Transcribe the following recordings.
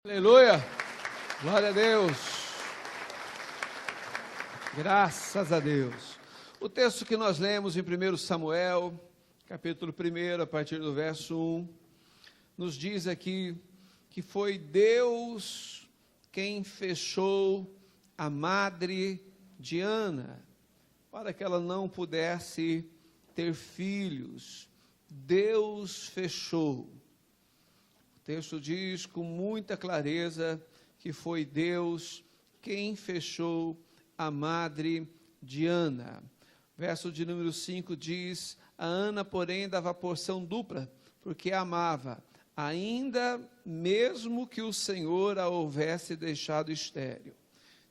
Aleluia, glória a Deus, graças a Deus. O texto que nós lemos em 1 Samuel, capítulo 1, a partir do verso 1, nos diz aqui que foi Deus quem fechou a madre de Ana, para que ela não pudesse ter filhos. Deus fechou. O texto diz com muita clareza que foi Deus quem fechou a madre de Ana. Verso de número 5 diz: a Ana, porém, dava porção dupla, porque a amava, ainda mesmo que o Senhor a houvesse deixado estéril.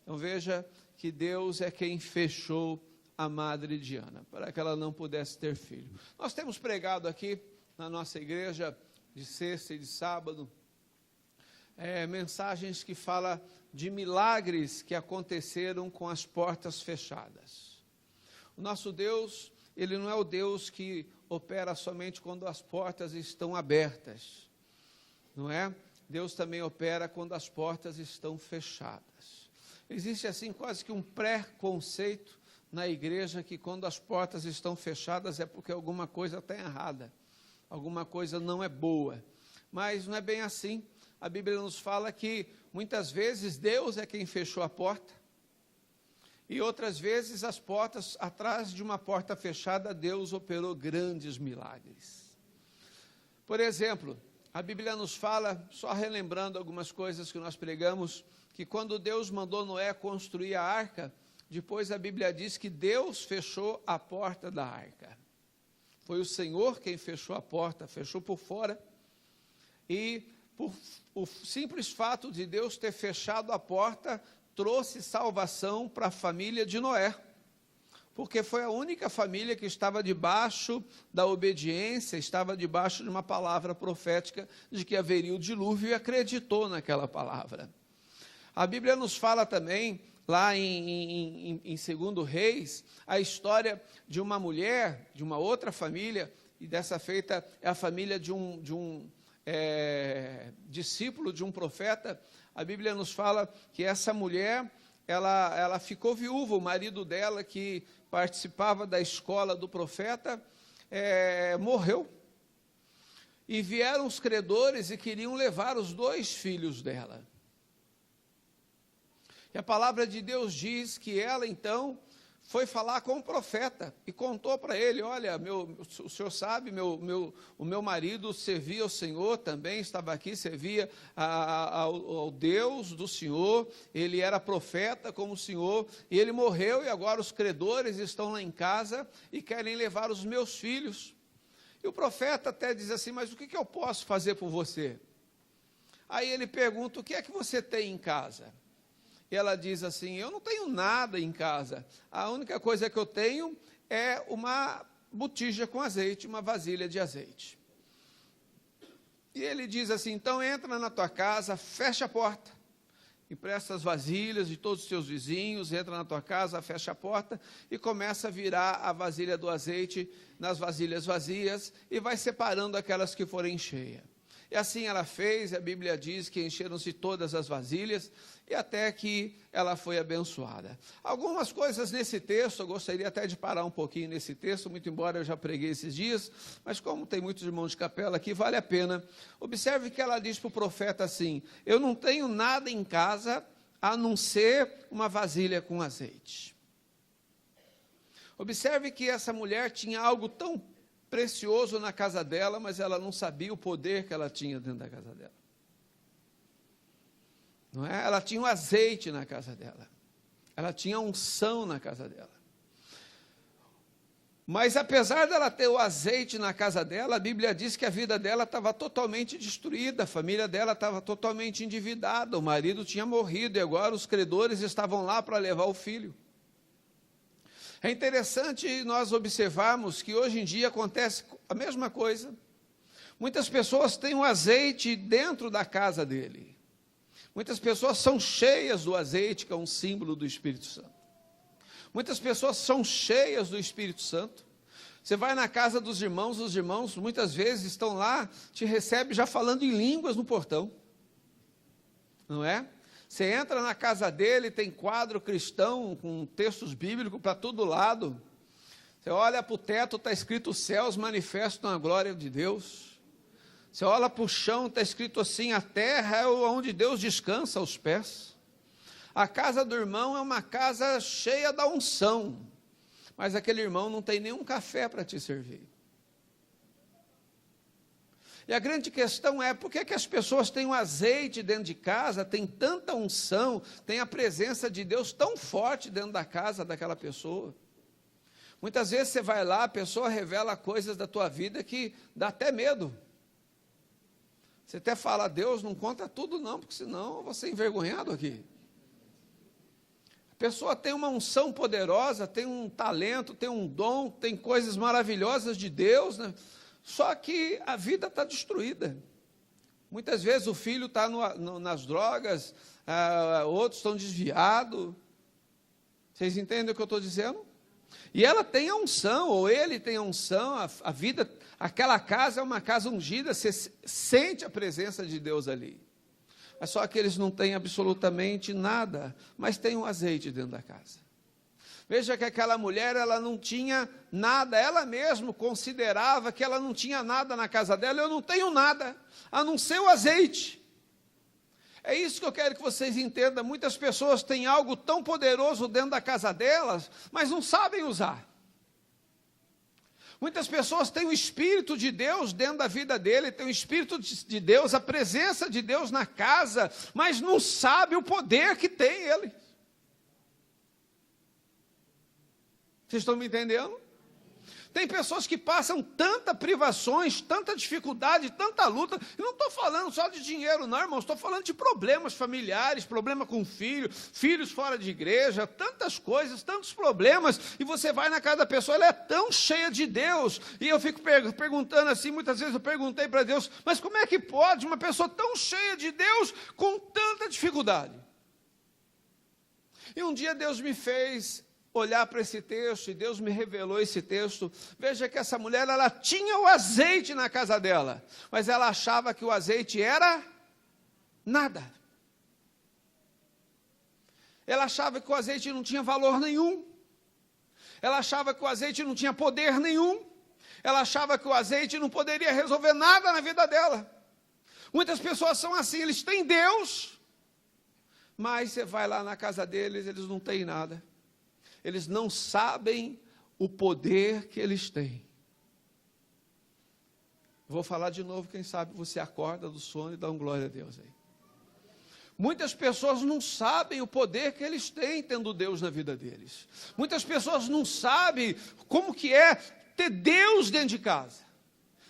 Então veja que Deus é quem fechou a madre de Ana, para que ela não pudesse ter filho. Nós temos pregado aqui na nossa igreja, de sexta e de sábado, mensagens que falam de milagres que aconteceram com as portas fechadas. O nosso Deus, Ele não é o Deus que opera somente quando as portas estão abertas, não é? Deus também opera quando as portas estão fechadas. Existe assim quase que um pré-conceito na igreja que quando as portas estão fechadas é porque alguma coisa está errada. Alguma coisa não é boa, mas não é bem assim. A Bíblia nos fala que muitas vezes Deus é quem fechou a porta, e outras vezes as portas, atrás de uma porta fechada, Deus operou grandes milagres. Por exemplo, a Bíblia nos fala, só relembrando algumas coisas que nós pregamos, que quando Deus mandou Noé construir a arca, depois a Bíblia diz que Deus fechou a porta da arca. Foi o Senhor quem fechou a porta, fechou por fora, e por o simples fato de Deus ter fechado a porta, trouxe salvação para a família de Noé, porque foi a única família que estava debaixo da obediência, estava debaixo de uma palavra profética de que haveria o dilúvio e acreditou naquela palavra. A Bíblia nos fala também, lá em 2 Reis, a história de uma mulher, de uma outra família, e dessa feita é a família de um discípulo de um profeta. A Bíblia nos fala que essa mulher, ela ficou viúva, o marido dela, que participava da escola do profeta, morreu. E vieram os credores e queriam levar os 2 filhos dela. E a palavra de Deus diz que ela, então, foi falar com o profeta e contou para ele: olha, o senhor sabe, o meu marido servia ao Senhor também, estava aqui, servia ao Deus do Senhor, ele era profeta como o Senhor, e ele morreu, e agora os credores estão lá em casa e querem levar os meus filhos. E o profeta até diz assim: mas o que eu posso fazer por você? Aí ele pergunta: o que é que você tem em casa? E ela diz assim: eu não tenho nada em casa, a única coisa que eu tenho é uma botija com azeite, uma vasilha de azeite. E ele diz assim: então entra na tua casa, fecha a porta, empresta as vasilhas de todos os teus vizinhos, entra na tua casa, fecha a porta e começa a virar a vasilha do azeite nas vasilhas vazias e vai separando aquelas que forem cheias. E assim ela fez, a Bíblia diz que encheram-se todas as vasilhas, e até que ela foi abençoada. Algumas coisas nesse texto, eu gostaria até de parar um pouquinho nesse texto, muito embora eu já preguei esses dias, mas como tem muitos irmãos de capela aqui, vale a pena. Observe que ela diz para o profeta assim: eu não tenho nada em casa, a não ser uma vasilha com azeite. Observe que essa mulher tinha algo tão precioso na casa dela, mas ela não sabia o poder que ela tinha dentro da casa dela. Não é? Ela tinha o azeite na casa dela, ela tinha unção na casa dela. Mas apesar dela ter o azeite na casa dela, a Bíblia diz que a vida dela estava totalmente destruída, a família dela estava totalmente endividada, o marido tinha morrido e agora os credores estavam lá para levar o filho. É interessante nós observarmos que hoje em dia acontece a mesma coisa. Muitas pessoas têm o azeite dentro da casa dele. Muitas pessoas são cheias do azeite, que é um símbolo do Espírito Santo. Muitas pessoas são cheias do Espírito Santo. Você vai na casa dos irmãos, os irmãos muitas vezes estão lá, te recebem já falando em línguas no portão. não é? Você entra na casa dele, tem quadro cristão com textos bíblicos para todo lado. Você olha para o teto, está escrito: os céus manifestam a glória de Deus. Você olha para o chão, está escrito assim: a terra é onde Deus descansa os pés. A casa do irmão é uma casa cheia da unção, mas aquele irmão não tem nenhum café para te servir. E a grande questão é, por que as pessoas têm um azeite dentro de casa, tem tanta unção, tem a presença de Deus tão forte dentro da casa daquela pessoa? Muitas vezes você vai lá, a pessoa revela coisas da tua vida que dá até medo. Você até fala: Deus, não conta tudo não, porque senão eu vou ser envergonhado aqui. A pessoa tem uma unção poderosa, tem um talento, tem um dom, tem coisas maravilhosas de Deus, né? Só que a vida está destruída. Muitas vezes o filho está nas drogas, outros estão desviados. Vocês entendem o que eu estou dizendo? E ela tem a unção, ou ele tem a unção, a vida, aquela casa é uma casa ungida, você sente a presença de Deus ali. Mas só que eles não têm absolutamente nada, mas tem um azeite dentro da casa. Veja que aquela mulher, ela não tinha nada, ela mesma considerava que ela não tinha nada na casa dela. Eu não tenho nada, a não ser o azeite. É isso que eu quero que vocês entendam. Muitas pessoas têm algo tão poderoso dentro da casa delas, mas não sabem usar. Muitas pessoas têm o Espírito de Deus dentro da vida dele, tem o Espírito de Deus, a presença de Deus na casa, mas não sabe o poder que tem ele. Vocês estão me entendendo? Tem pessoas que passam tanta privações, tanta dificuldade, tanta luta. E não estou falando só de dinheiro, não, irmãos. Estou falando de problemas familiares, problema com filho, filhos fora de igreja, tantas coisas, tantos problemas. E você vai na casa da pessoa, ela é tão cheia de Deus. E eu fico perguntando assim, muitas vezes eu perguntei para Deus: mas como é que pode uma pessoa tão cheia de Deus com tanta dificuldade? E um dia Deus me fez olhar para esse texto, e Deus me revelou esse texto. Veja que essa mulher, ela tinha o azeite na casa dela, mas ela achava que o azeite era nada. Ela achava que o azeite não tinha valor nenhum. Ela achava que o azeite não tinha poder nenhum. Ela achava que o azeite não poderia resolver nada na vida dela. Muitas pessoas são assim, eles têm Deus, mas você vai lá na casa deles, eles não têm nada. Eles não sabem o poder que eles têm. Vou falar de novo, quem sabe você acorda do sono e dá glória a Deus aí. Muitas pessoas não sabem o poder que eles têm tendo Deus na vida deles. Muitas pessoas não sabem como que é ter Deus dentro de casa.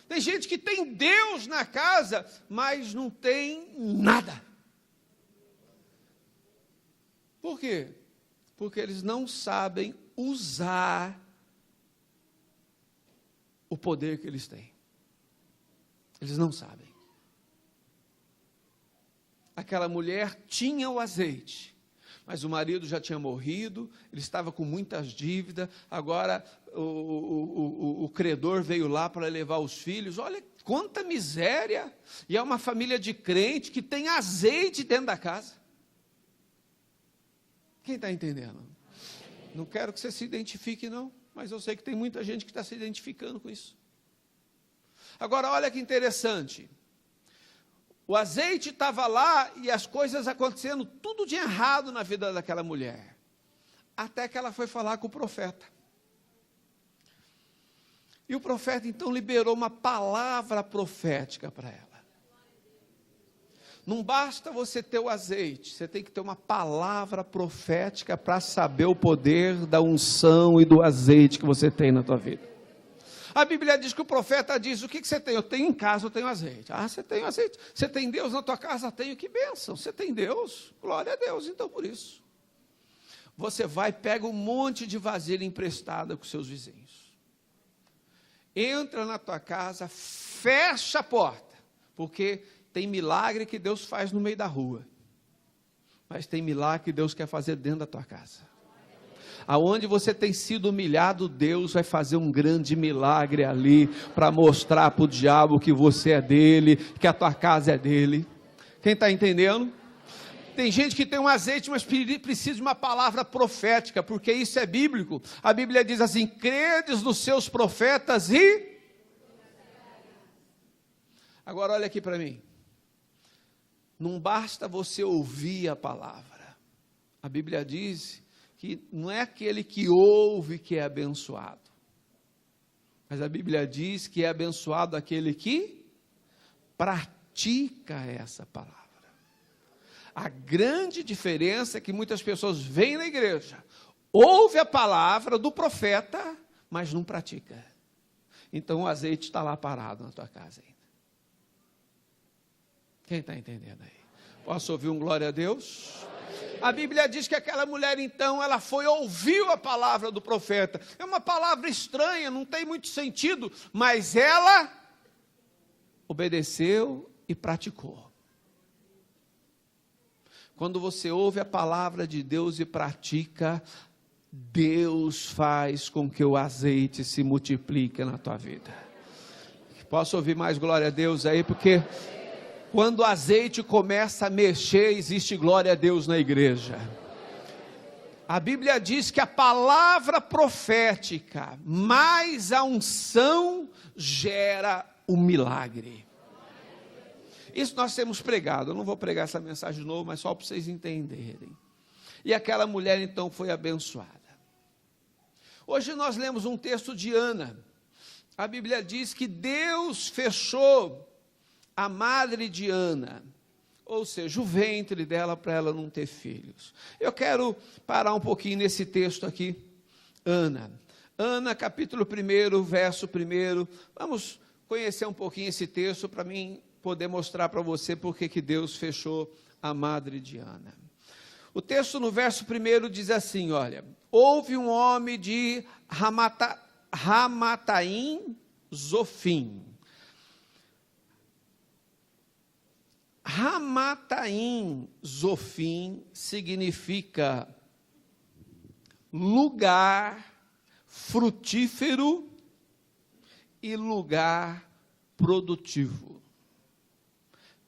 Tem gente que tem Deus na casa, mas não tem nada. Por quê? Porque eles não sabem usar o poder que eles têm. Eles não sabem. Aquela mulher tinha o azeite, mas o marido já tinha morrido, ele estava com muitas dívidas, agora o credor veio lá para levar os filhos. Olha quanta miséria! E é uma família de crente que tem azeite dentro da casa. Quem está entendendo? Não quero que você se identifique, não, mas eu sei que tem muita gente que está se identificando com isso. Agora, olha que interessante. O azeite estava lá e as coisas acontecendo tudo de errado na vida daquela mulher. Até que ela foi falar com o profeta. E o profeta, então, liberou uma palavra profética para ela. Não basta você ter o azeite, você tem que ter uma palavra profética para saber o poder da unção e do azeite que você tem na tua vida. A Bíblia diz que o profeta diz: o que você tem? Eu tenho em casa, eu tenho azeite. Ah, você tem azeite? Você tem Deus na tua casa? Tenho, que bênção. Você tem Deus? Glória a Deus. Então, por isso, você vai, pega um monte de vasilha emprestada com seus vizinhos. Entra na tua casa, fecha a porta, porque tem milagre que Deus faz no meio da rua, mas tem milagre que Deus quer fazer dentro da tua casa. Aonde você tem sido humilhado, Deus vai fazer um grande milagre ali, para mostrar para o diabo que você é dele, que a tua casa é dele. Quem está entendendo? Tem gente que tem um azeite, mas precisa de uma palavra profética, porque isso é bíblico. A Bíblia diz assim: credes nos seus profetas e... Agora olha aqui para mim. Não basta você ouvir a palavra. A Bíblia diz que não é aquele que ouve que é abençoado. Mas a Bíblia diz que é abençoado aquele que pratica essa palavra. A grande diferença é que muitas pessoas vêm na igreja, ouvem a palavra do profeta, mas não pratica. Então o azeite está lá parado na tua casa ainda. Quem está entendendo aí? Posso ouvir um glória a Deus? A Bíblia diz que aquela mulher então, ela foi, ouviu a palavra do profeta. É uma palavra estranha, não tem muito sentido, mas ela obedeceu e praticou. Quando você ouve a palavra de Deus e pratica, Deus faz com que o azeite se multiplique na tua vida. Posso ouvir mais glória a Deus aí? Porque quando o azeite começa a mexer, existe glória a Deus na igreja. A Bíblia diz que a palavra profética mais a unção gera o milagre. Isso nós temos pregado. Eu não vou pregar essa mensagem de novo, mas só para vocês entenderem. E aquela mulher então foi abençoada. Hoje nós lemos um texto de Ana. A Bíblia diz que Deus fechou a madre de Ana, ou seja, o ventre dela para ela não ter filhos. Eu quero parar um pouquinho nesse texto aqui. Ana, capítulo 1, verso 1. Vamos conhecer um pouquinho esse texto para mim poder mostrar para você porque que Deus fechou a madre de Ana. O texto no verso 1 diz assim, olha: houve um homem de Ramataim Zofim. Ramataim Zofim significa lugar frutífero e lugar produtivo.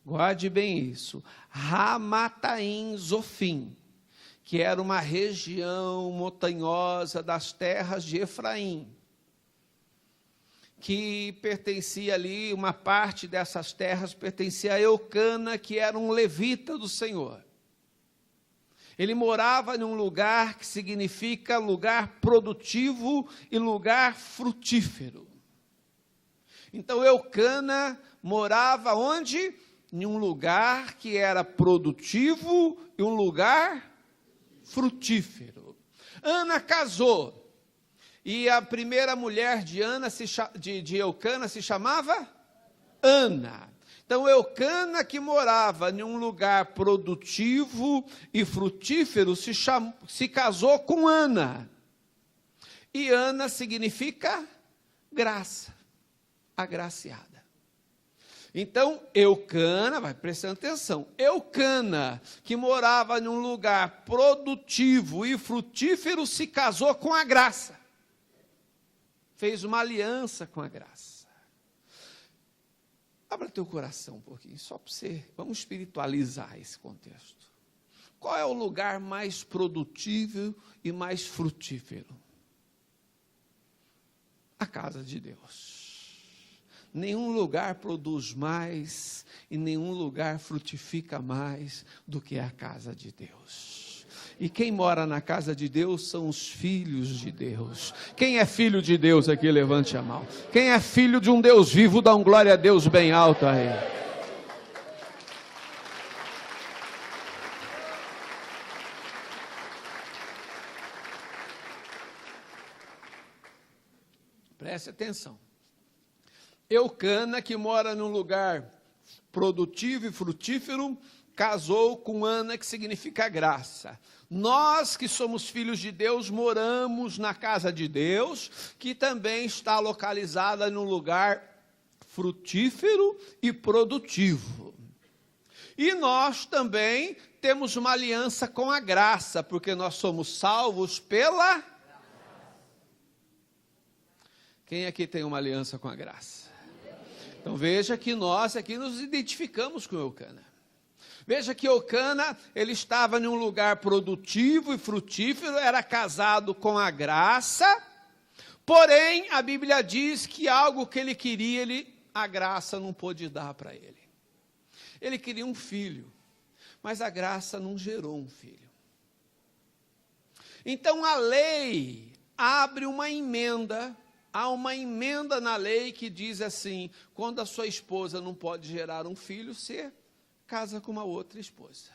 Guarde bem isso. Ramataim Zofim, que era uma região montanhosa das terras de Efraim, que pertencia ali, uma parte dessas terras pertencia a Eucana, que era um levita do Senhor. Ele morava num lugar que significa lugar produtivo e lugar frutífero. Então Eucana morava onde? Em um lugar que era produtivo e um lugar frutífero. Ana casou. E a primeira mulher de Eucana se chamava Ana. Então, Eucana, que morava em um lugar produtivo e frutífero, se casou com Ana. E Ana significa graça, agraciada. Então, Eucana, vai prestando atenção, Eucana, que morava em um lugar produtivo e frutífero, se casou com a graça. Fez uma aliança com a graça. Abra teu coração um pouquinho, só para você, vamos espiritualizar esse contexto. Qual é o lugar mais produtivo e mais frutífero? A casa de Deus. Nenhum lugar produz mais e nenhum lugar frutifica mais do que a casa de Deus. E quem mora na casa de Deus são os filhos de Deus. Quem é filho de Deus aqui, levante a mão. Quem é filho de um Deus vivo, dá um glória a Deus bem alto aí. Preste atenção. Eucana, que mora num lugar produtivo e frutífero, casou com Ana, que significa graça. Nós que somos filhos de Deus, moramos na casa de Deus, que também está localizada num lugar frutífero e produtivo. E nós também temos uma aliança com a graça, porque nós somos salvos pela... Quem aqui tem uma aliança com a graça? Então veja que nós aqui nos identificamos com Eucana. Veja que Eucana, ele estava em um lugar produtivo e frutífero, era casado com a graça, porém, a Bíblia diz que algo que ele queria, a graça não pôde dar para ele. Ele queria um filho, mas a graça não gerou um filho. Então, a lei abre uma emenda, há uma emenda na lei que diz assim, quando a sua esposa não pode gerar um filho, você casa com uma outra esposa.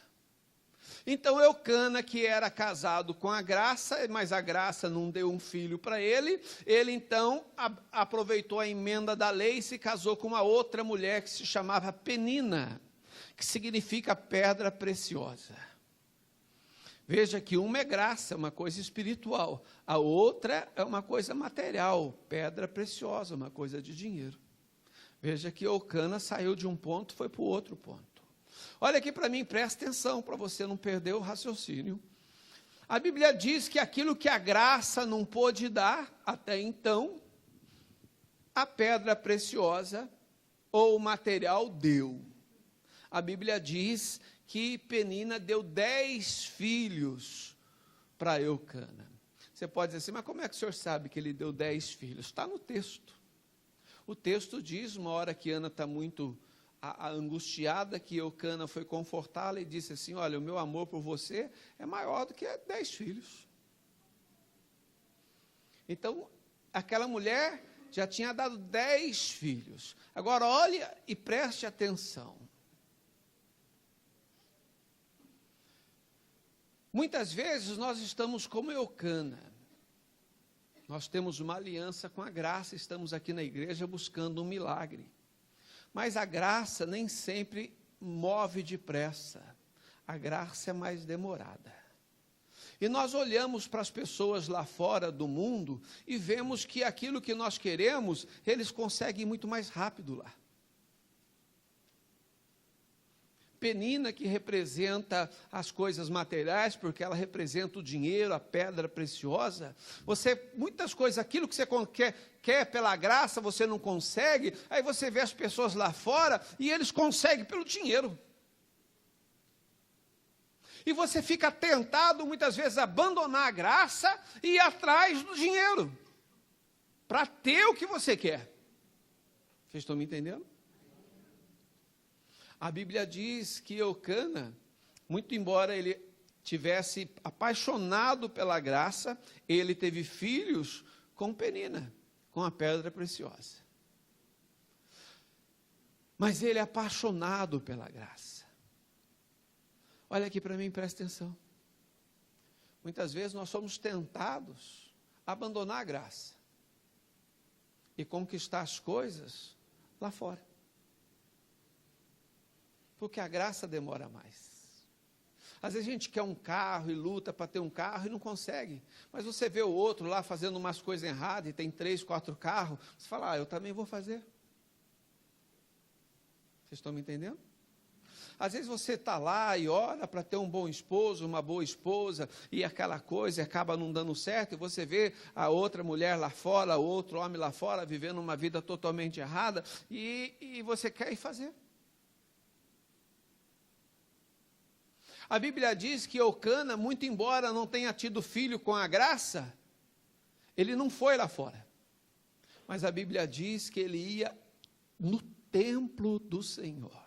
Então, Eucana, que era casado com a graça, mas a graça não deu um filho para ele então aproveitou a emenda da lei e se casou com uma outra mulher que se chamava Penina, que significa pedra preciosa. Veja que uma é graça, uma coisa espiritual, a outra é uma coisa material, pedra preciosa, uma coisa de dinheiro. Veja que Eucana saiu de um ponto e foi para o outro ponto. Olha aqui para mim, presta atenção, para você não perder o raciocínio. A Bíblia diz que aquilo que a graça não pôde dar, até então, a pedra preciosa ou o material deu. A Bíblia diz que Penina deu 10 filhos para Eucana. Você pode dizer assim, mas como é que o senhor sabe que ele deu 10 filhos? Está no texto. O texto diz, uma hora que Ana está muito angustiada, que Eucana foi confortá-la e disse assim, olha, o meu amor por você é maior do que 10 filhos. Então, aquela mulher já tinha dado 10 filhos. Agora, olhe e preste atenção. Muitas vezes nós estamos como Eucana. Nós temos uma aliança com a graça, estamos aqui na igreja buscando um milagre. Mas a graça nem sempre move depressa. A graça é mais demorada. E nós olhamos para as pessoas lá fora do mundo e vemos que aquilo que nós queremos, eles conseguem muito mais rápido lá. Penina, que representa as coisas materiais, porque ela representa o dinheiro, a pedra preciosa. Muitas coisas, aquilo que você quer pela graça, você não consegue, aí você vê as pessoas lá fora e eles conseguem pelo dinheiro. E você fica tentado, muitas vezes, a abandonar a graça e ir atrás do dinheiro, para ter o que você quer. Vocês estão me entendendo? A Bíblia diz que Eucana, muito embora ele tivesse apaixonado pela graça, ele teve filhos com Penina, com a pedra preciosa. Mas ele é apaixonado pela graça. Olha aqui para mim, presta atenção. Muitas vezes nós somos tentados a abandonar a graça e conquistar as coisas lá fora. Porque a graça demora mais. Às vezes a gente quer um carro e luta para ter um carro e não consegue. Mas você vê o outro lá fazendo umas coisas erradas e tem 3, 4 carros. Você fala, eu também vou fazer. Vocês estão me entendendo? Às vezes você está lá e ora para ter um bom esposo, uma boa esposa, e aquela coisa acaba não dando certo, e você vê a outra mulher lá fora, o outro homem lá fora, vivendo uma vida totalmente errada, e você quer ir fazer. A Bíblia diz que Eucana, muito embora não tenha tido filho com a graça, ele não foi lá fora. Mas a Bíblia diz que ele ia no templo do Senhor.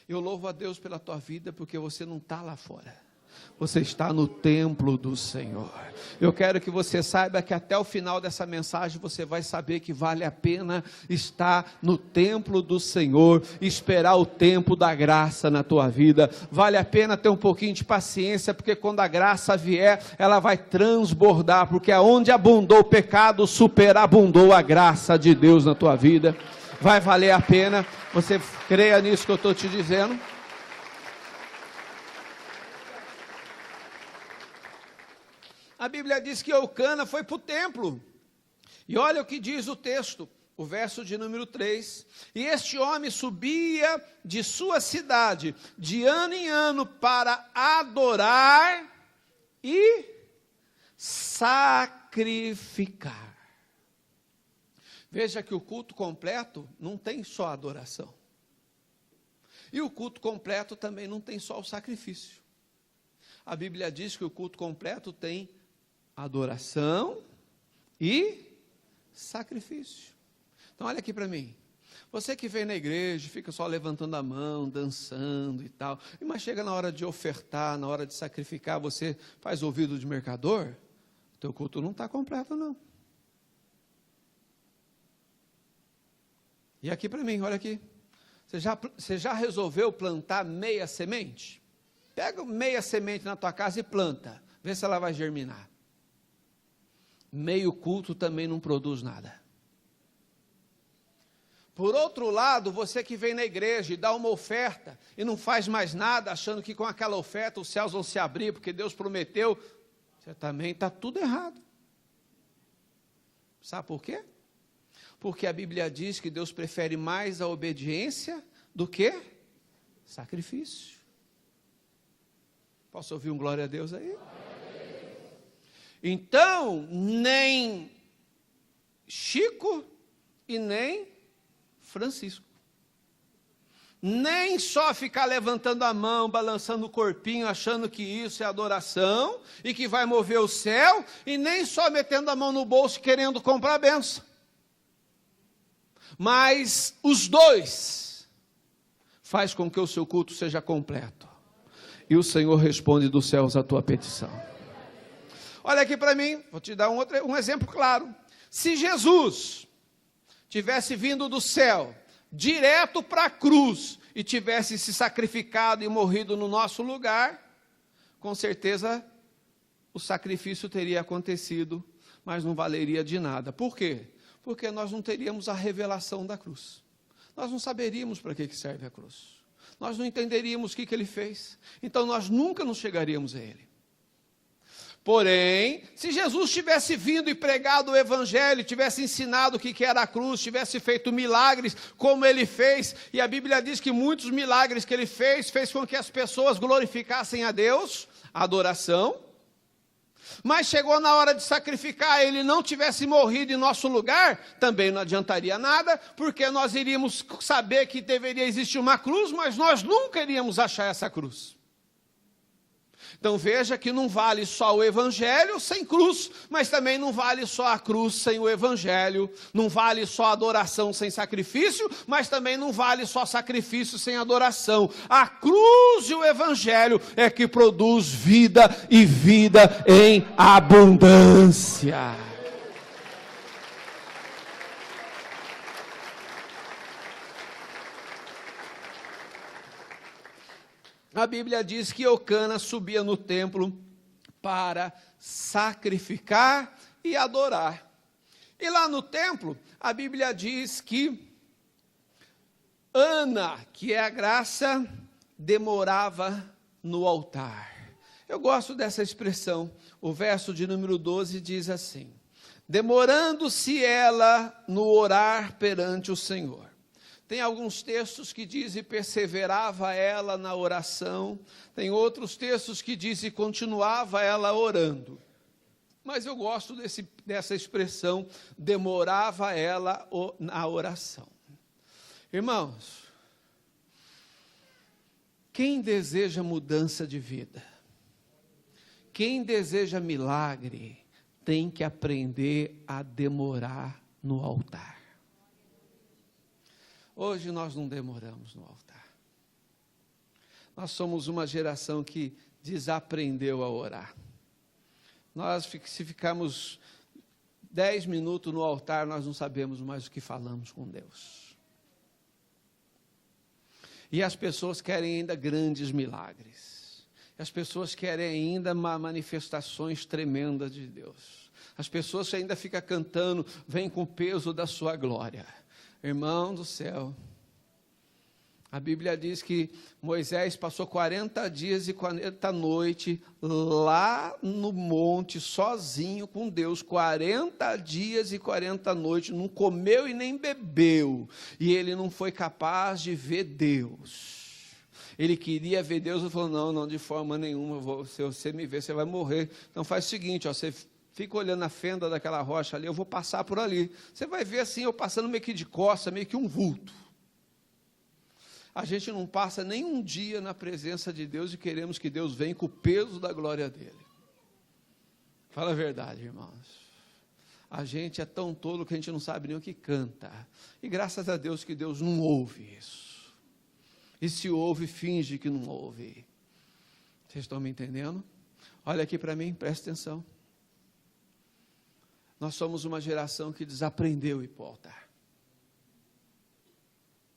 Eu louvo a Deus pela tua vida, porque você não está lá fora. Você está no templo do Senhor. Eu quero que você saiba que até o final dessa mensagem você vai saber que vale a pena estar no templo do Senhor, esperar o tempo da graça na tua vida. Vale a pena ter um pouquinho de paciência, porque quando a graça vier, ela vai transbordar, porque aonde abundou o pecado, superabundou a graça de Deus na tua vida. Vai valer a pena. Você creia nisso que eu estou te dizendo? A Bíblia diz que Eucana foi para o templo. E olha o que diz o texto, o verso de número 3. E este homem subia de sua cidade, de ano em ano, para adorar e sacrificar. Veja que o culto completo não tem só adoração. E o culto completo também não tem só o sacrifício. A Bíblia diz que o culto completo tem adoração e sacrifício. Então olha aqui para mim. Você que vem na igreja, fica só levantando a mão, dançando e tal, mas chega na hora de ofertar, na hora de sacrificar, você faz ouvido de mercador, o teu culto não está completo não. E aqui para mim, olha aqui, você já resolveu plantar meia semente? Pega meia semente na tua casa e planta, vê se ela vai germinar. Meio culto também não produz nada. Por outro lado, você que vem na igreja e dá uma oferta e não faz mais nada, achando que com aquela oferta os céus vão se abrir, porque Deus prometeu, você também está tudo errado. Sabe por quê? Porque a Bíblia diz que Deus prefere mais a obediência do que sacrifício. Posso ouvir um glória a Deus aí? Então, nem Chico e nem Francisco, nem só ficar levantando a mão, balançando o corpinho, achando que isso é adoração e que vai mover o céu, e nem só metendo a mão no bolso querendo comprar a bênção, mas os dois faz com que o seu culto seja completo, e o Senhor responde dos céus a tua petição. Olha aqui para mim, vou te dar um exemplo claro. Se Jesus tivesse vindo do céu, direto para a cruz, e tivesse se sacrificado e morrido no nosso lugar, com certeza o sacrifício teria acontecido, mas não valeria de nada. Por quê? Porque nós não teríamos a revelação da cruz. Nós não saberíamos para que serve a cruz. Nós não entenderíamos o que ele fez. Então nós nunca nos chegaríamos a ele. Porém, se Jesus tivesse vindo e pregado o evangelho, tivesse ensinado o que era a cruz, tivesse feito milagres como ele fez, e a Bíblia diz que muitos milagres que ele fez com que as pessoas glorificassem a Deus, a adoração, mas chegou na hora de sacrificar, ele não tivesse morrido em nosso lugar, também não adiantaria nada, porque nós iríamos saber que deveria existir uma cruz, mas nós nunca iríamos achar essa cruz. Então veja que não vale só o evangelho sem cruz, mas também não vale só a cruz sem o evangelho, não vale só a adoração sem sacrifício, mas também não vale só sacrifício sem adoração. A cruz e o evangelho é que produz vida e vida em abundância. A Bíblia diz que Eucana subia no templo para sacrificar e adorar. E lá no templo, a Bíblia diz que Ana, que é a graça, demorava no altar. Eu gosto dessa expressão. O verso de número 12 diz assim: demorando-se ela no orar perante o Senhor. Tem alguns textos que dizem perseverava ela na oração, tem outros textos que dizem continuava ela orando. Mas eu gosto dessa expressão, demorava ela na oração. Irmãos, quem deseja mudança de vida, quem deseja milagre, tem que aprender a demorar no altar. Hoje nós não demoramos no altar. Nós somos uma geração que desaprendeu a orar. Nós, se ficarmos 10 minutos no altar, nós não sabemos mais o que falamos com Deus. E as pessoas querem ainda grandes milagres. As pessoas querem ainda manifestações tremendas de Deus. As pessoas ainda ficam cantando, vem com o peso da sua glória. Irmão do céu, a Bíblia diz que Moisés passou 40 dias e 40 noites lá no monte, sozinho com Deus, 40 dias e 40 noites, não comeu e nem bebeu, e ele não foi capaz de ver Deus. Ele queria ver Deus, ele falou, não, de forma nenhuma, se você me ver, você vai morrer. Então faz o seguinte, você fica olhando a fenda daquela rocha ali, eu vou passar por ali. Você vai ver assim, eu passando meio que de costa, meio que um vulto. A gente não passa nem um dia na presença de Deus e queremos que Deus venha com o peso da glória dele. Fala a verdade, irmãos. A gente é tão tolo que a gente não sabe nem o que canta. E graças a Deus que Deus não ouve isso. E se ouve, finge que não ouve. Vocês estão me entendendo? Olha aqui para mim, presta atenção. Nós somos uma geração que desaprendeu a ir para o altar.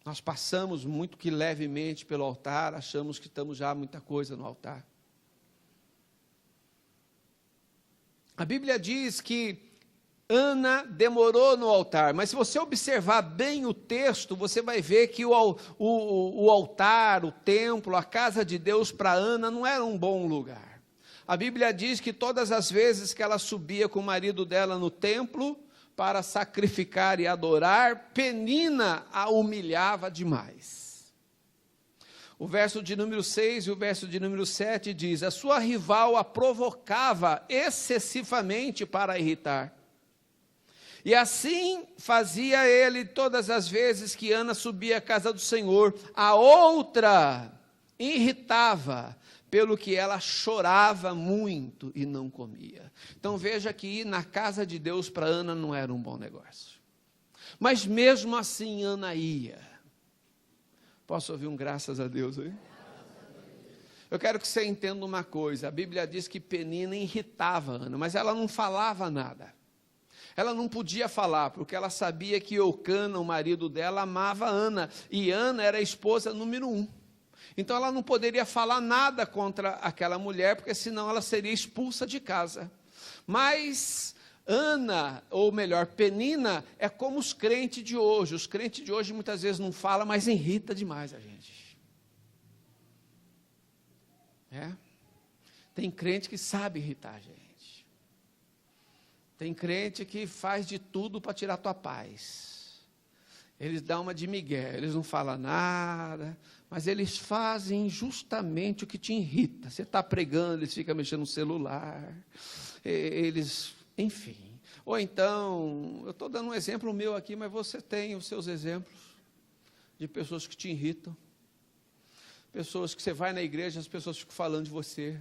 Nós passamos muito que levemente pelo altar, achamos que estamos já muita coisa no altar. A Bíblia diz que Ana demorou no altar, mas se você observar bem o texto, você vai ver que o altar, o templo, a casa de Deus para Ana não era um bom lugar. A Bíblia diz que todas as vezes que ela subia com o marido dela no templo, para sacrificar e adorar, Penina a humilhava demais. O verso de número 6 e o verso de número 7 diz: a sua rival a provocava excessivamente para irritar. E assim fazia ele todas as vezes que Ana subia à casa do Senhor. A outra irritava, pelo que ela chorava muito e não comia. Então veja que ir na casa de Deus para Ana não era um bom negócio. Mas mesmo assim Ana ia. Posso ouvir um graças a Deus aí? Eu quero que você entenda uma coisa. A Bíblia diz que Penina irritava Ana, mas ela não falava nada. Ela não podia falar, porque ela sabia que Eucana, o marido dela, amava Ana. E Ana era a esposa número 1. Então ela não poderia falar nada contra aquela mulher, porque senão ela seria expulsa de casa. Mas Ana, ou melhor, Penina, é como os crentes de hoje. Os crentes de hoje muitas vezes não falam, mas irrita demais a gente. Tem crente que sabe irritar a gente. Tem crente que faz de tudo para tirar a tua paz. Eles dão uma de migué, eles não falam nada, mas eles fazem justamente o que te irrita. Você está pregando, eles ficam mexendo no celular, enfim. Ou então, eu estou dando um exemplo meu aqui, mas você tem os seus exemplos de pessoas que te irritam, pessoas que você vai na igreja, as pessoas ficam falando de você,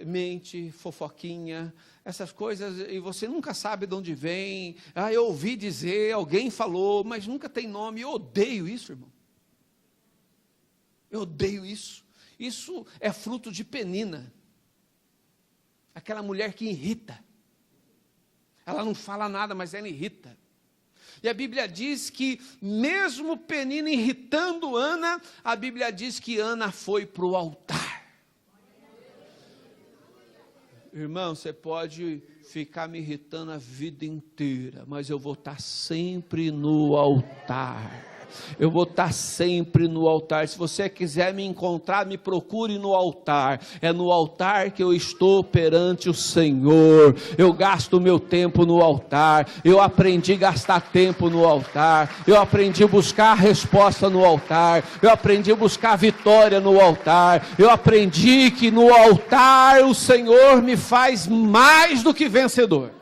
mente, fofoquinha, essas coisas, e você nunca sabe de onde vem. Eu ouvi dizer, alguém falou, mas nunca tem nome. Eu odeio isso, irmão. Eu odeio isso. Isso é fruto de Penina, aquela mulher que irrita. Ela não fala nada, mas ela irrita. E a Bíblia diz que mesmo Penina irritando Ana, a Bíblia diz que Ana foi para o altar. Irmão, você pode ficar me irritando a vida inteira, mas eu vou estar sempre no altar. Eu vou estar sempre no altar. Se você quiser me encontrar, me procure no altar. É no altar que eu estou perante o Senhor. Eu gasto o meu tempo no altar. Eu aprendi a gastar tempo no altar. Eu aprendi a buscar a resposta no altar. Eu aprendi a buscar a vitória no altar. Eu aprendi que no altar o Senhor me faz mais do que vencedor.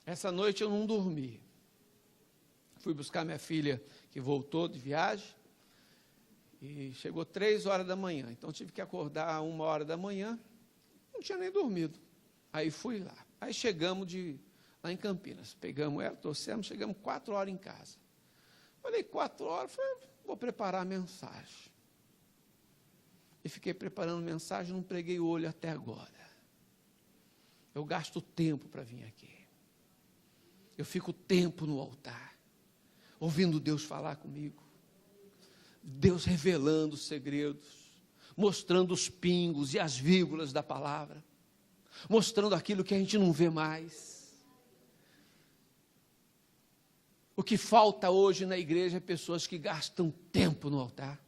Essa noite eu não dormi. Fui buscar minha filha, que voltou de viagem, e chegou 3 horas da manhã. Então tive que acordar 1 hora da manhã, não tinha nem dormido. Aí fui lá. Aí chegamos lá em Campinas. Pegamos ela, trouxemos, chegamos 4 horas em casa. Falei, 4 horas, falei, vou preparar a mensagem. E fiquei preparando mensagem, não preguei o olho até agora. Eu gasto tempo para vir aqui. Eu fico tempo no altar, ouvindo Deus falar comigo, Deus revelando os segredos, mostrando os pingos e as vírgulas da palavra, mostrando aquilo que a gente não vê mais. O que falta hoje na igreja é pessoas que gastam tempo no altar.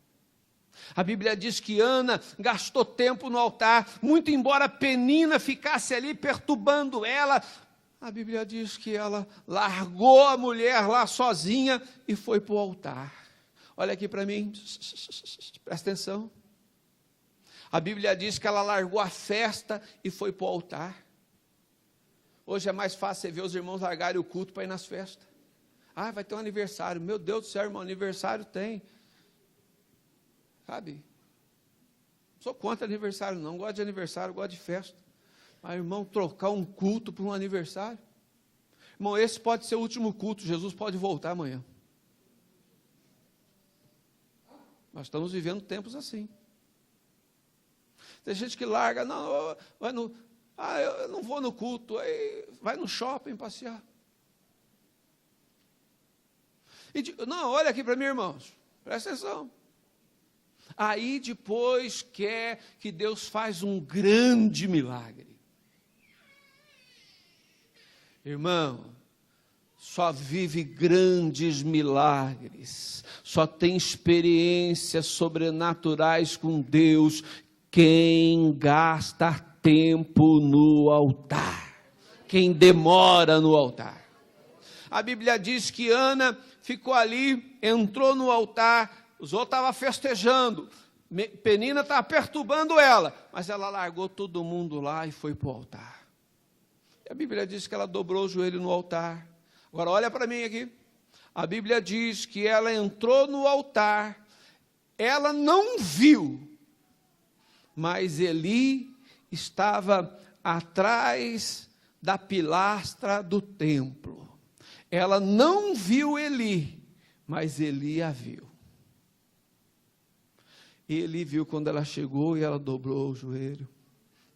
A Bíblia diz que Ana gastou tempo no altar, muito embora Penina ficasse ali perturbando ela. A Bíblia diz que ela largou a mulher lá sozinha e foi para o altar. Olha aqui para mim, presta atenção. A Bíblia diz que ela largou a festa e foi para o altar. Hoje é mais fácil você ver os irmãos largarem o culto para ir nas festas. Ah, vai ter um aniversário. Meu Deus do céu, irmão, aniversário tem. Sabe? Não sou contra aniversário, não. Gosto de aniversário, gosto de festa. Mas, irmão, trocar um culto por um aniversário. Irmão, esse pode ser o último culto. Jesus pode voltar amanhã. Nós estamos vivendo tempos assim. Tem gente que larga, não, vai no, eu não vou no culto, aí vai no shopping passear. Não, olha aqui para mim, irmãos, presta atenção. Aí depois quer que Deus faz um grande milagre. Irmão, só vive grandes milagres, só tem experiências sobrenaturais com Deus quem gasta tempo no altar, quem demora no altar. A Bíblia diz que Ana ficou ali, entrou no altar, os outros estavam festejando, Penina estava perturbando ela, mas ela largou todo mundo lá e foi para o altar. E a Bíblia diz que ela dobrou o joelho no altar. Agora olha para mim aqui, a Bíblia diz que ela entrou no altar, ela não viu, mas Eli estava atrás da pilastra do templo. Ela não viu Eli, mas Eli a viu. E Eli viu quando ela chegou e ela dobrou o joelho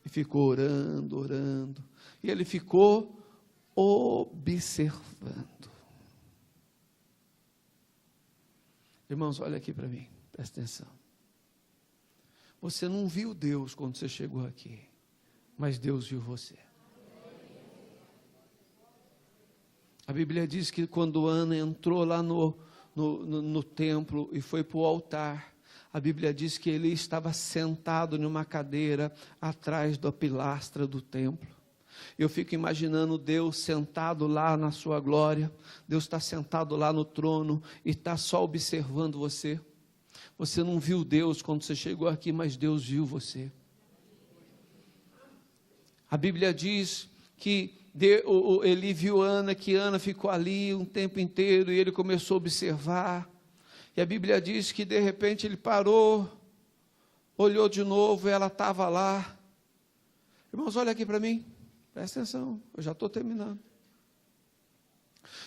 e ficou orando, orando. E ele ficou observando. Irmãos, olha aqui para mim, presta atenção. Você não viu Deus quando você chegou aqui, mas Deus viu você. A Bíblia diz que quando Ana entrou lá no templo e foi para o altar, a Bíblia diz que ele estava sentado numa cadeira atrás da pilastra do templo. Eu fico imaginando Deus sentado lá na sua glória, Deus está sentado lá no trono e está só observando você. Você não viu Deus quando você chegou aqui, mas Deus viu você. A Bíblia diz que Eli viu Ana, que Ana ficou ali um tempo inteiro e ele começou a observar. E a Bíblia diz que de repente ele parou, olhou de novo e ela estava lá. Irmãos, olha aqui para mim, presta atenção, eu já estou terminando.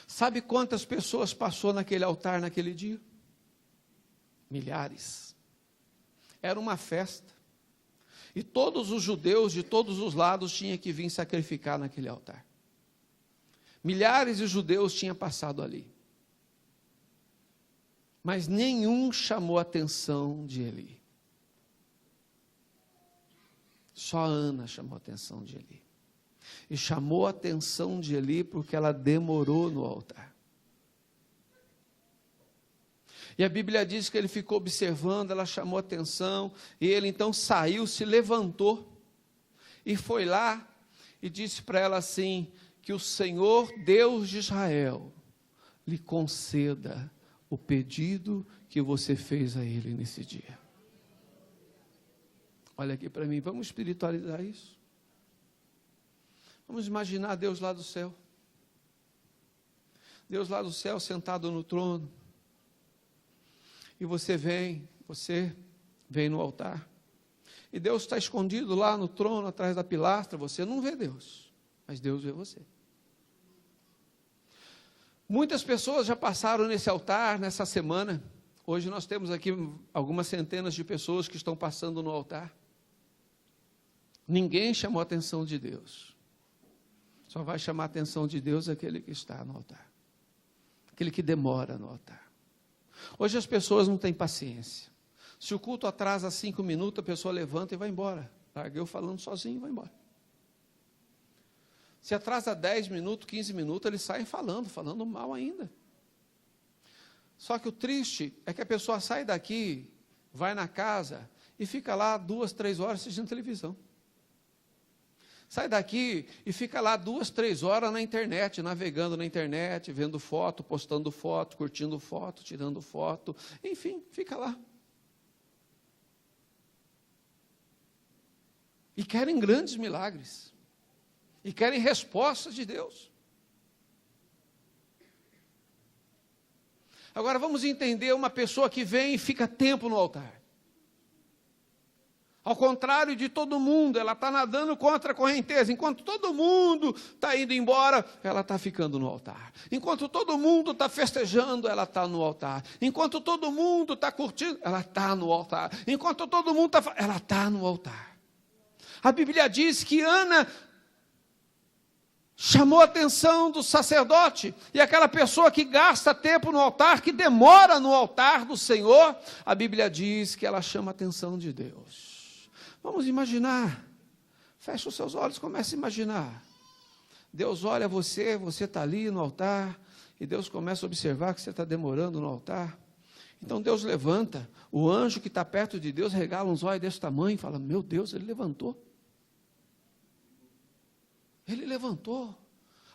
Sabe quantas pessoas passou naquele altar naquele dia? Milhares. Era uma festa. E todos os judeus de todos os lados tinham que vir sacrificar naquele altar. Milhares de judeus tinham passado ali. Mas nenhum chamou a atenção de Eli. Só Ana chamou a atenção de Eli. E chamou a atenção de Eli porque ela demorou no altar. E a Bíblia diz que ele ficou observando, ela chamou a atenção, e ele então saiu, se levantou, e foi lá, e disse para ela assim, que o Senhor Deus de Israel lhe conceda o pedido que você fez a ele nesse dia. Olha aqui para mim, vamos espiritualizar isso? Vamos imaginar Deus lá do céu. Deus lá do céu sentado no trono. E você vem no altar. E Deus está escondido lá no trono, atrás da pilastra. Você não vê Deus, mas Deus vê você. Muitas pessoas já passaram nesse altar nessa semana. Hoje nós temos aqui algumas centenas de pessoas que estão passando no altar. Ninguém chamou a atenção de Deus. Só vai chamar a atenção de Deus aquele que está no altar. Aquele que demora no altar. Hoje as pessoas não têm paciência. Se o culto atrasa 5 minutos, a pessoa levanta e vai embora. Larga eu falando sozinho e vai embora. Se atrasa 10 minutos, 15 minutos, eles saem falando mal ainda. Só que o triste é que a pessoa sai daqui, vai na casa e fica lá 2, 3 horas assistindo televisão. Sai daqui e fica lá 2, 3 horas na internet, navegando na internet, vendo foto, postando foto, curtindo foto, tirando foto, enfim, fica lá. E querem grandes milagres. e querem respostas de Deus. Agora vamos entender uma pessoa que vem e fica tempo no altar. Ao contrário de todo mundo, ela está nadando contra a correnteza. Enquanto todo mundo está indo embora, ela está ficando no altar. Enquanto todo mundo está festejando, ela está no altar. Enquanto todo mundo está curtindo, ela está no altar. Enquanto todo mundo está... ela está no altar. A Bíblia diz que Ana chamou a atenção do sacerdote, e aquela pessoa que gasta tempo no altar, que demora no altar do Senhor, a Bíblia diz que ela chama a atenção de Deus. Vamos imaginar, fecha os seus olhos, comece a imaginar. Deus olha você está ali no altar, e Deus começa a observar que você está demorando no altar. Então Deus levanta, o anjo que está perto de Deus regala uns olhos desse tamanho e fala, meu Deus, ele levantou. Ele levantou.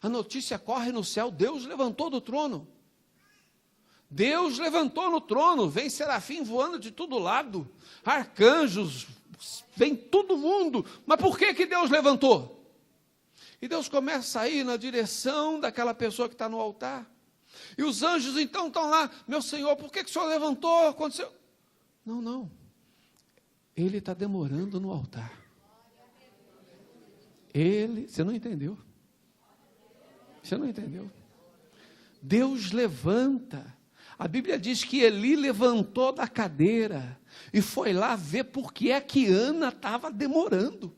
A notícia corre no céu, Deus levantou do trono. Deus levantou no trono, vem serafim voando de todo lado, arcanjos, vem todo mundo. Mas por que Deus levantou? E Deus começa a ir na direção daquela pessoa que está no altar. E os anjos então estão lá, meu Senhor, por que o Senhor levantou? Aconteceu? Não. Ele está demorando no altar. Você não entendeu? Você não entendeu? Deus levanta. A Bíblia diz que Eli levantou da cadeira e foi lá ver por que é que Ana estava demorando.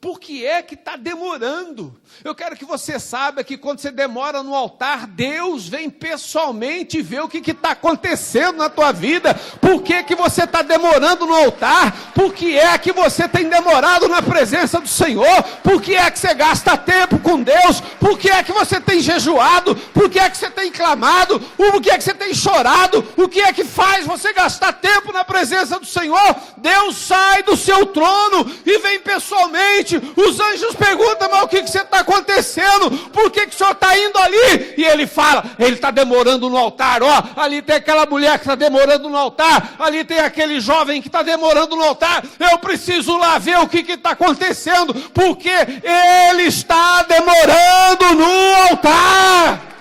Por que é que está demorando? Eu quero que você saiba que quando você demora no altar, Deus vem pessoalmente ver o que está acontecendo na tua vida. Por que você está demorando no altar? Por que é que você tem demorado na presença do Senhor? Por que é que você gasta tempo com Deus? Por que é que você tem jejuado? Por que é que você tem clamado? Por que é que você tem chorado? O que é que faz você gastar tempo na presença do Senhor? Deus sai do seu trono e vem pessoalmente. Os anjos perguntam, mas o que você está acontecendo? Por que o senhor está indo ali? E ele fala, ele está demorando no altar. Ali tem aquela mulher que está demorando no altar. Ali tem aquele jovem que está demorando no altar. Eu preciso lá ver o que está acontecendo, porque ele está demorando no altar.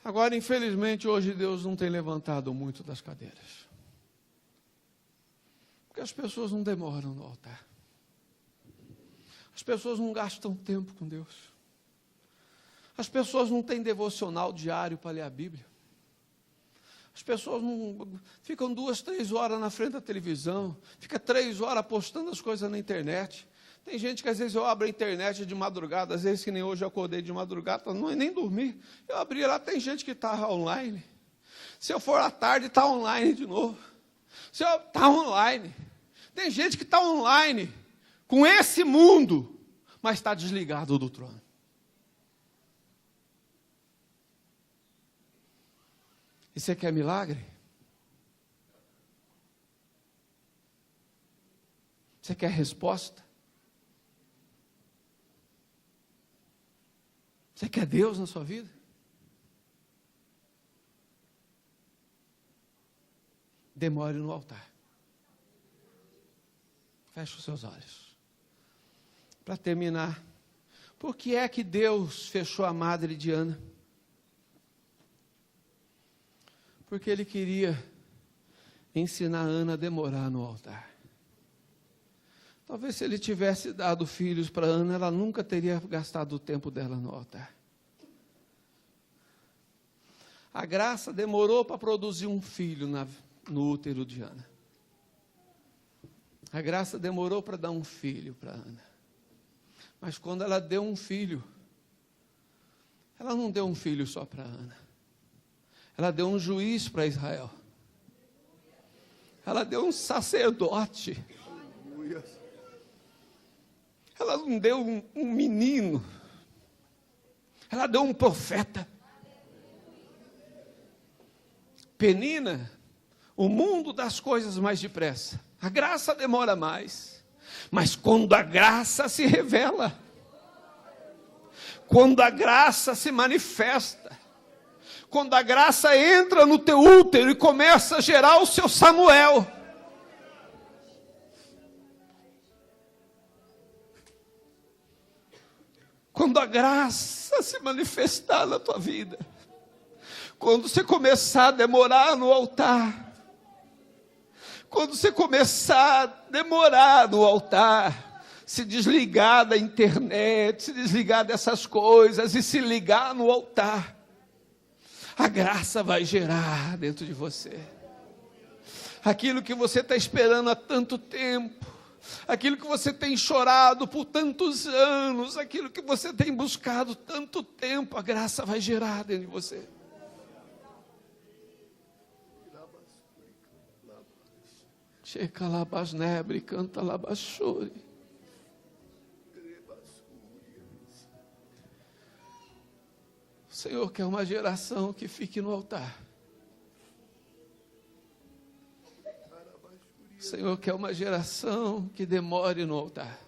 Agora, infelizmente, hoje Deus não tem levantado muito das cadeiras. Porque as pessoas não demoram no altar. As pessoas não gastam tempo com Deus. As pessoas não têm devocional diário para ler a Bíblia. As pessoas não ficam 2, 3 horas na frente da televisão, fica 3 horas postando as coisas na internet. Tem gente que às vezes eu abro a internet de madrugada, às vezes que nem hoje eu acordei de madrugada, não é nem dormir. Eu abri lá, tem gente que está online. Se eu for à tarde, está online de novo. Se eu está online. Tem gente que está online com esse mundo, mas está desligado do trono. E você quer milagre? Você quer resposta? Você quer Deus na sua vida? Demore no altar. Feche os seus olhos. Para terminar, por que é que Deus fechou a madre de Ana? Porque Ele queria ensinar Ana a demorar no altar. Talvez se Ele tivesse dado filhos para Ana, ela nunca teria gastado o tempo dela no altar. A graça demorou para produzir um filho no útero de Ana. A graça demorou para dar um filho para Ana. Mas quando ela deu um filho, ela não deu um filho só para Ana. Ela deu um juiz para Israel. Ela deu um sacerdote. Ela não deu um menino. Ela deu um profeta. Penina, o mundo das coisas mais depressa. A graça demora mais. Mas quando a graça se revela, quando a graça se manifesta, Quando a graça entra no teu útero e começa a gerar o seu Samuel. Quando a graça se manifestar na tua vida. Quando você começar a demorar no altar. Quando você começar a demorar no altar. Se desligar da internet, se desligar dessas coisas e se ligar no altar. A graça vai gerar dentro de você. Aquilo que você está esperando há tanto tempo. Aquilo que você tem chorado por tantos anos. Aquilo que você tem buscado tanto tempo. A graça vai gerar dentro de você. Checa labasnebre, canta labachore. O Senhor quer uma geração que fique no altar. O Senhor quer uma geração que demore no altar.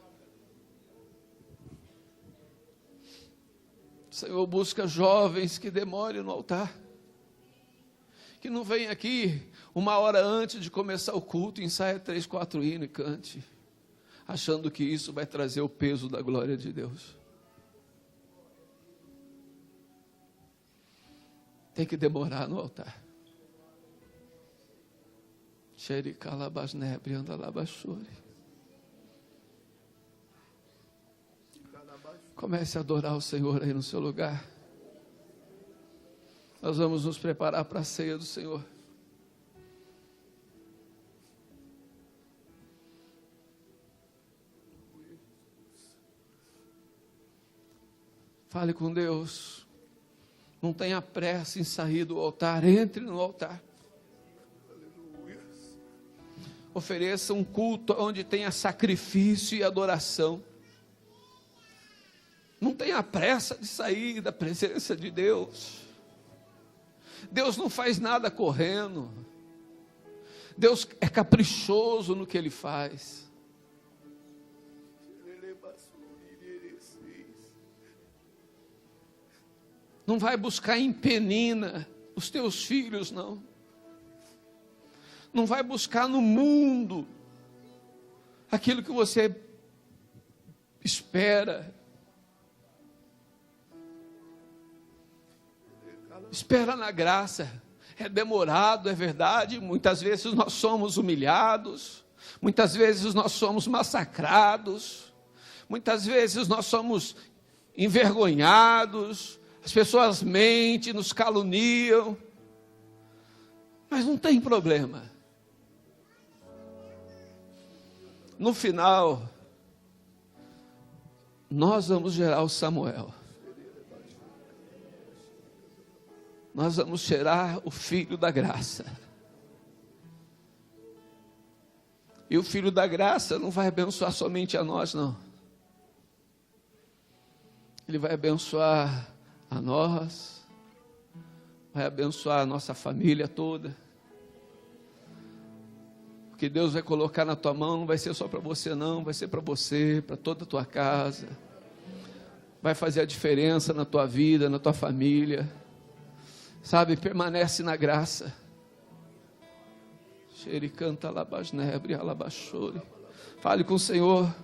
O Senhor busca jovens que demorem no altar. Que não venham aqui 1 hora antes de começar o culto, ensaia 3, 4 hinos e cante, achando que isso vai trazer o peso da glória de Deus. Tem que demorar no altar. Xericalabasnebre, andalabachore. Comece a adorar o Senhor aí no seu lugar. Nós vamos nos preparar para a ceia do Senhor. Fale com Deus. Não tenha pressa em sair do altar. Entre no altar. Ofereça um culto onde tenha sacrifício e adoração. Não tenha pressa de sair da presença de Deus. Deus não faz nada correndo. Deus é caprichoso no que Ele faz. Não vai buscar em penina os teus filhos, não. Não vai buscar no mundo aquilo que você espera. Espera na graça. É demorado, é verdade. Muitas vezes nós somos humilhados. Muitas vezes nós somos massacrados. Muitas vezes nós somos envergonhados. As pessoas mentem, nos caluniam. Mas não tem problema. No final, nós vamos gerar o Samuel. Nós vamos gerar o Filho da Graça. E o Filho da Graça não vai abençoar somente a nós, não. Ele vai abençoar a nós, vai abençoar a nossa família toda. O que Deus vai colocar na tua mão não vai ser só para você, não, vai ser para você, para toda a tua casa. Vai fazer a diferença na tua vida, na tua família. Sabe, permanece na graça. Xericanta labasnebre alabachore. Fale com o Senhor.